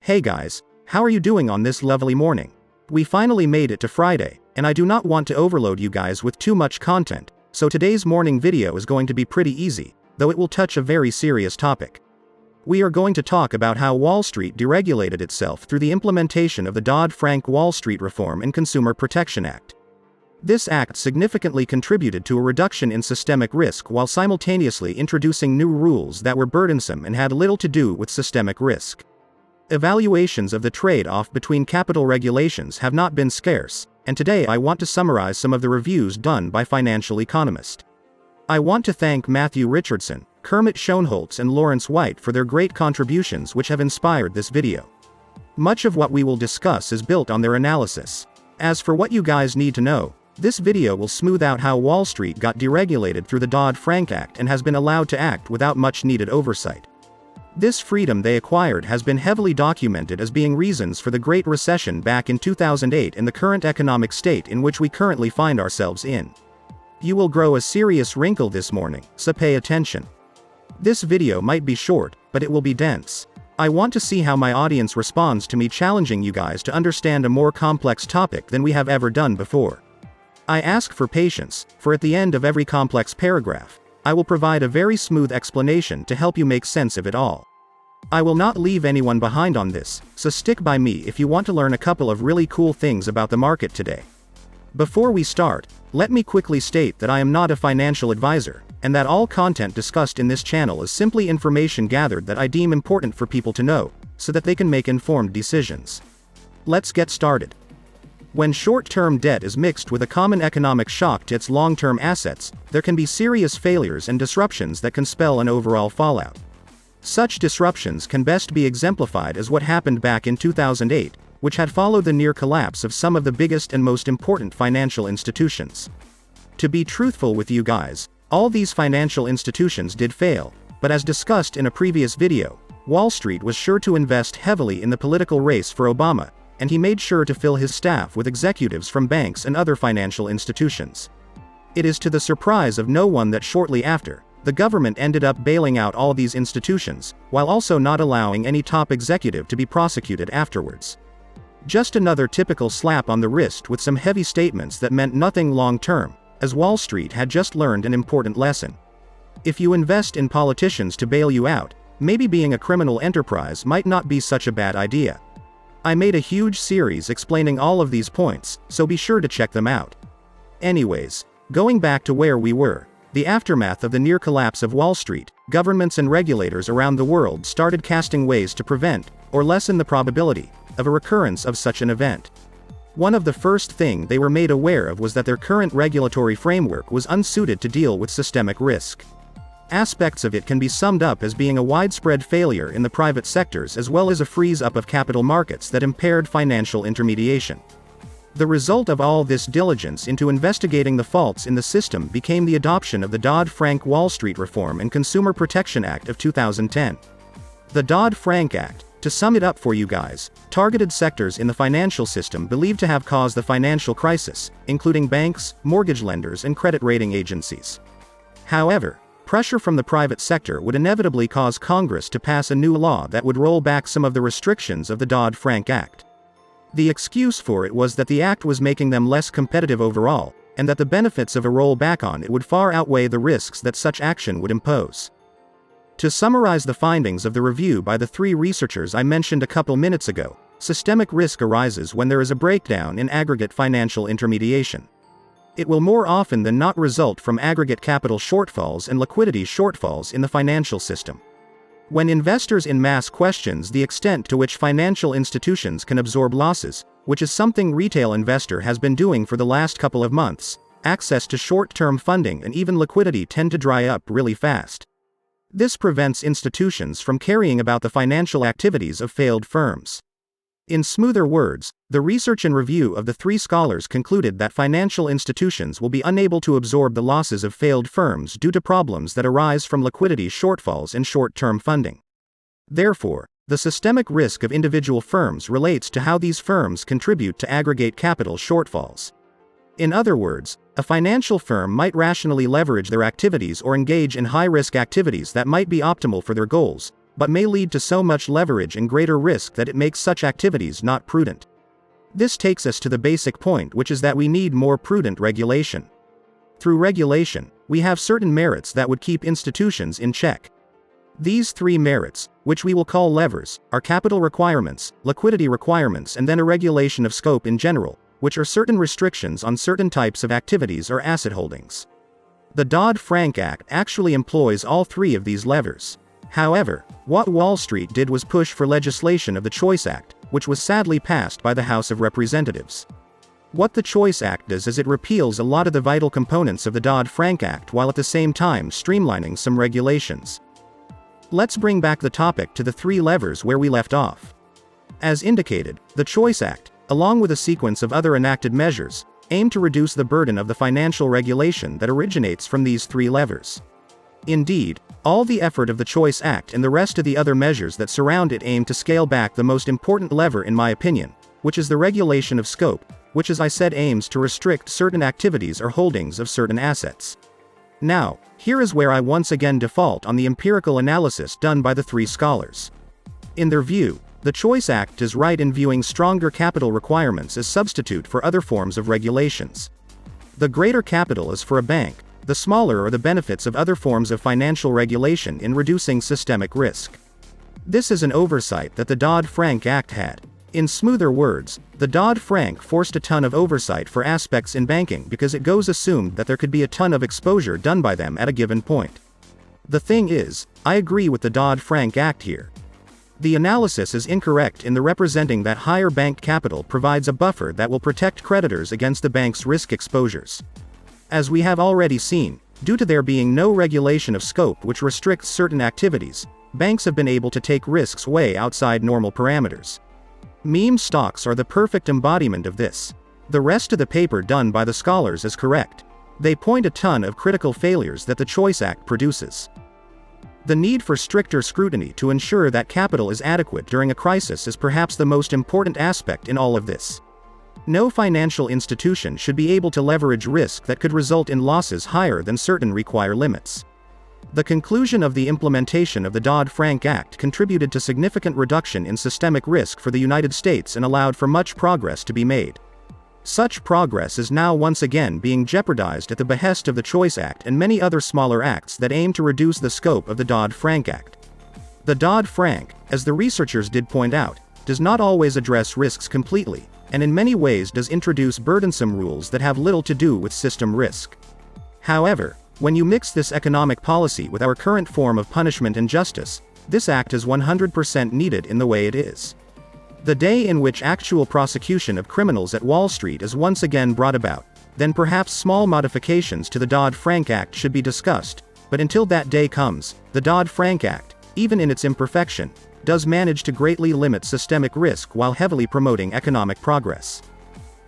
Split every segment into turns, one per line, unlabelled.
Hey guys, how are you doing on this lovely morning? We finally made it to Friday, and I do not want to overload you guys with too much content, so today's morning video is going to be pretty easy, though it will touch a very serious topic. We are going to talk about how Wall Street deregulated itself through the implementation of the Dodd-Frank Wall Street Reform and Consumer Protection Act. This act significantly contributed to a reduction in systemic risk while simultaneously introducing new rules that were burdensome and had little to do with systemic risk. Evaluations of the trade-off between capital regulations have not been scarce, and today I want to summarize some of the reviews done by financial economists. I want to thank Matthew Richardson, Kermit Schoenholtz and Lawrence White for their great contributions which have inspired this video. Much of what we will discuss is built on their analysis. As for what you guys need to know, this video will smooth out how Wall Street got deregulated through the Dodd-Frank Act and has been allowed to act without much needed oversight. This freedom they acquired has been heavily documented as being reasons for the Great Recession back in 2008 and the current economic state in which we currently find ourselves in. You will grow a serious wrinkle this morning, so pay attention. This video might be short, but it will be dense. I want to see how my audience responds to me challenging you guys to understand a more complex topic than we have ever done before. I ask for patience, for at the end of every complex paragraph, I will provide a very smooth explanation to help you make sense of it all. I will not leave anyone behind on this, so stick by me if you want to learn a couple of really cool things about the market today. Before we start, let me quickly state that I am not a financial advisor, and that all content discussed in this channel is simply information gathered that I deem important for people to know, so that they can make informed decisions. Let's get started. When short-term debt is mixed with a common economic shock to its long-term assets, there can be serious failures and disruptions that can spell an overall fallout. Such disruptions can best be exemplified as what happened back in 2008, which had followed the near collapse of some of the biggest and most important financial institutions. To be truthful with you guys, all these financial institutions did fail, but as discussed in a previous video, Wall Street was sure to invest heavily in the political race for Obama, and he made sure to fill his staff with executives from banks and other financial institutions. It is to the surprise of no one that shortly after, the government ended up bailing out all these institutions, while also not allowing any top executive to be prosecuted afterwards. Just another typical slap on the wrist with some heavy statements that meant nothing long-term, as Wall Street had just learned an important lesson. If you invest in politicians to bail you out, maybe being a criminal enterprise might not be such a bad idea. I made a huge series explaining all of these points, so be sure to check them out. Anyways, going back to where we were, the aftermath of the near collapse of Wall Street, governments and regulators around the world started casting ways to prevent, or lessen the probability, of a recurrence of such an event. One of the first things they were made aware of was that their current regulatory framework was unsuited to deal with systemic risk. Aspects of it can be summed up as being a widespread failure in the private sectors as well as a freeze-up of capital markets that impaired financial intermediation. The result of all this diligence into investigating the faults in the system became the adoption of the Dodd-Frank Wall Street Reform and Consumer Protection Act of 2010. The Dodd-Frank Act, to sum it up for you guys, targeted sectors in the financial system believed to have caused the financial crisis, including banks, mortgage lenders and credit rating agencies. However, pressure from the private sector would inevitably cause Congress to pass a new law that would roll back some of the restrictions of the Dodd-Frank Act. The excuse for it was that the act was making them less competitive overall, and that the benefits of a rollback on it would far outweigh the risks that such action would impose. To summarize the findings of the review by the three researchers I mentioned a couple minutes ago, systemic risk arises when there is a breakdown in aggregate financial intermediation. It will more often than not result from aggregate capital shortfalls and liquidity shortfalls in the financial system. When investors en masse questions the extent to which financial institutions can absorb losses, which is something retail investor has been doing for the last couple of months, access to short-term funding and even liquidity tend to dry up really fast. This prevents institutions from carrying about the financial activities of failed firms. In smoother words, the research and review of the three scholars concluded that financial institutions will be unable to absorb the losses of failed firms due to problems that arise from liquidity shortfalls and short-term funding. Therefore, the systemic risk of individual firms relates to how these firms contribute to aggregate capital shortfalls. In other words, a financial firm might rationally leverage their activities or engage in high-risk activities that might be optimal for their goals, but may lead to so much leverage and greater risk that it makes such activities not prudent. This takes us to the basic point, which is that we need more prudent regulation. Through regulation, we have certain merits that would keep institutions in check. These three merits, which we will call levers, are capital requirements, liquidity requirements, and then a regulation of scope in general, which are certain restrictions on certain types of activities or asset holdings. The Dodd-Frank Act actually employs all three of these levers. However, what Wall Street did was push for legislation of the Choice Act, which was sadly passed by the House of Representatives. What the Choice Act does is it repeals a lot of the vital components of the Dodd-Frank Act while at the same time streamlining some regulations. Let's bring back the topic to the three levers where we left off. As indicated, the Choice Act, along with a sequence of other enacted measures, aim to reduce the burden of the financial regulation that originates from these three levers. Indeed, all the effort of the Choice Act and the rest of the other measures that surround it aim to scale back the most important lever in my opinion, which is the regulation of scope, which as I said aims to restrict certain activities or holdings of certain assets. Now, here is where I once again default on the empirical analysis done by the three scholars. In their view, the Choice Act is right in viewing stronger capital requirements as substitute for other forms of regulations. The greater capital is for a bank, the smaller are the benefits of other forms of financial regulation in reducing systemic risk. This is an oversight that the Dodd-Frank Act had. In smoother words, the Dodd-Frank forced a ton of oversight for aspects in banking because it goes assumed that there could be a ton of exposure done by them at a given point. The thing is, I agree with the Dodd-Frank Act here. The analysis is incorrect in the representing that higher bank capital provides a buffer that will protect creditors against the bank's risk exposures. As we have already seen, due to there being no regulation of scope which restricts certain activities, banks have been able to take risks way outside normal parameters. Meme stocks are the perfect embodiment of this. The rest of the paper done by the scholars is correct. They point a ton of critical failures that the Choice Act produces. The need for stricter scrutiny to ensure that capital is adequate during a crisis is perhaps the most important aspect in all of this. No financial institution should be able to leverage risk that could result in losses higher than certain required limits. The conclusion of the implementation of the Dodd-Frank Act contributed to significant reduction in systemic risk for the United States and allowed for much progress to be made. Such progress is now once again being jeopardized at the behest of the Choice Act and many other smaller acts that aim to reduce the scope of the Dodd-Frank Act. The Dodd-Frank, as the researchers did point out, does not always address risks completely, and in many ways does introduce burdensome rules that have little to do with system risk. However, when you mix this economic policy with our current form of punishment and justice, this act is 100% needed in the way it is. The day in which actual prosecution of criminals at Wall Street is once again brought about, then perhaps small modifications to the Dodd-Frank Act should be discussed, but until that day comes, the Dodd-Frank Act, even in its imperfection, does manage to greatly limit systemic risk while heavily promoting economic progress.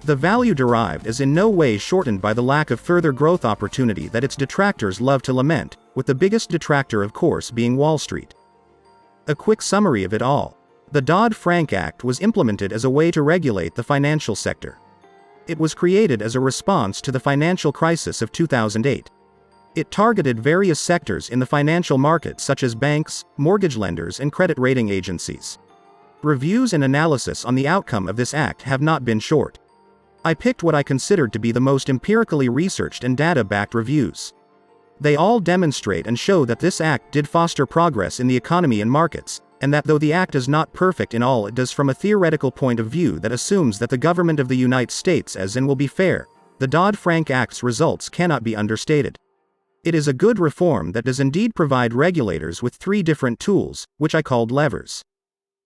The value derived is in no way shortened by the lack of further growth opportunity that its detractors love to lament, with the biggest detractor of course being Wall Street. A quick summary of it all. The Dodd-Frank Act was implemented as a way to regulate the financial sector. It was created as a response to the financial crisis of 2008. It targeted various sectors in the financial market such as banks, mortgage lenders and credit rating agencies. Reviews and analysis on the outcome of this act have not been short. I picked what I considered to be the most empirically researched and data-backed reviews. They all demonstrate and show that this act did foster progress in the economy and markets, and that though the act is not perfect in all it does from a theoretical point of view that assumes that the government of the United States is and will be fair, the Dodd-Frank Act's results cannot be understated. It is a good reform that does indeed provide regulators with three different tools, which I called levers.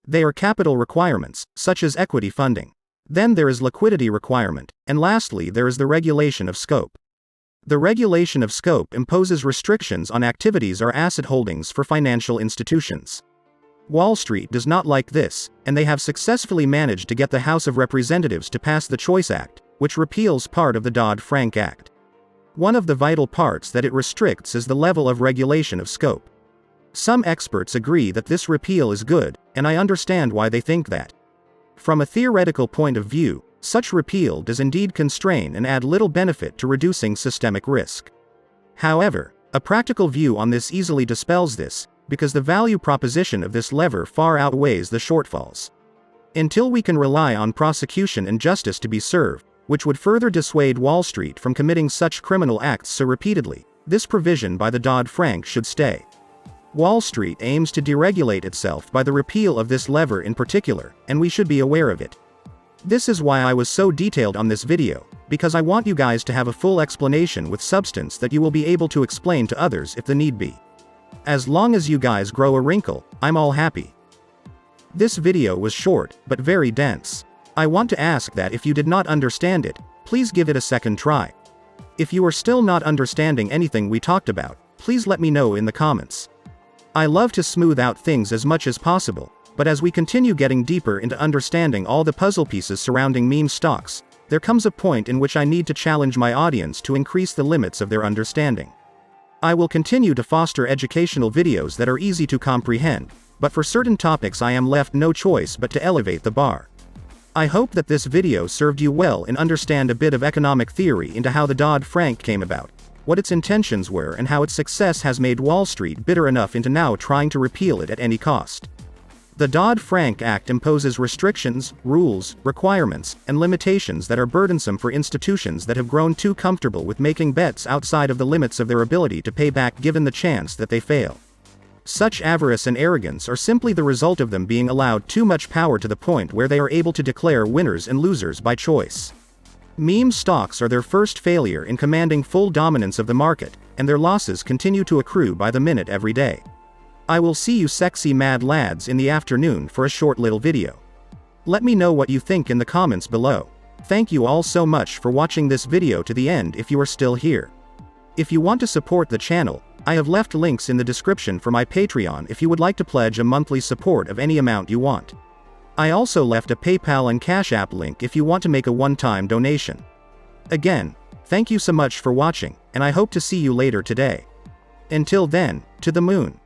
They are capital requirements, such as equity funding. Then there is liquidity requirement, and lastly there is the regulation of scope. The regulation of scope imposes restrictions on activities or asset holdings for financial institutions. Wall Street does not like this, and they have successfully managed to get the House of Representatives to pass the Choice Act, which repeals part of the Dodd-Frank Act. One of the vital parts that it restricts is the level of regulation of scope. Some experts agree that this repeal is good, and I understand why they think that. From a theoretical point of view, such repeal does indeed constrain and add little benefit to reducing systemic risk. However, a practical view on this easily dispels this, because the value proposition of this lever far outweighs the shortfalls. Until we can rely on prosecution and justice to be served, which would further dissuade Wall Street from committing such criminal acts so repeatedly, this provision by the Dodd-Frank should stay. Wall Street aims to deregulate itself by the repeal of this lever in particular, and we should be aware of it. This is why I was so detailed on this video, because I want you guys to have a full explanation with substance that you will be able to explain to others if the need be. As long as you guys grow a wrinkle, I'm all happy. This video was short, but very dense. I want to ask that if you did not understand it, please give it a second try. If you are still not understanding anything we talked about, please let me know in the comments. I love to smooth out things as much as possible, but as we continue getting deeper into understanding all the puzzle pieces surrounding meme stocks, there comes a point in which I need to challenge my audience to increase the limits of their understanding. I will continue to foster educational videos that are easy to comprehend, but for certain topics I am left no choice but to elevate the bar. I hope that this video served you well and understand a bit of economic theory into how the Dodd-Frank came about, what its intentions were and how its success has made Wall Street bitter enough into now trying to repeal it at any cost. The Dodd-Frank Act imposes restrictions, rules, requirements, and limitations that are burdensome for institutions that have grown too comfortable with making bets outside of the limits of their ability to pay back given the chance that they fail. Such avarice and arrogance are simply the result of them being allowed too much power to the point where they are able to declare winners and losers by choice. Meme stocks are their first failure in commanding full dominance of the market, and their losses continue to accrue by the minute every day. I will see you sexy mad lads in the afternoon for a short little video. Let me know what you think in the comments below. Thank you all so much for watching this video to the end if you are still here. If you want to support the channel, I have left links in the description for my Patreon if you would like to pledge a monthly support of any amount you want. I also left a PayPal and Cash App link if you want to make a one-time donation. Again, thank you so much for watching, and I hope to see you later today. Until then, to the moon.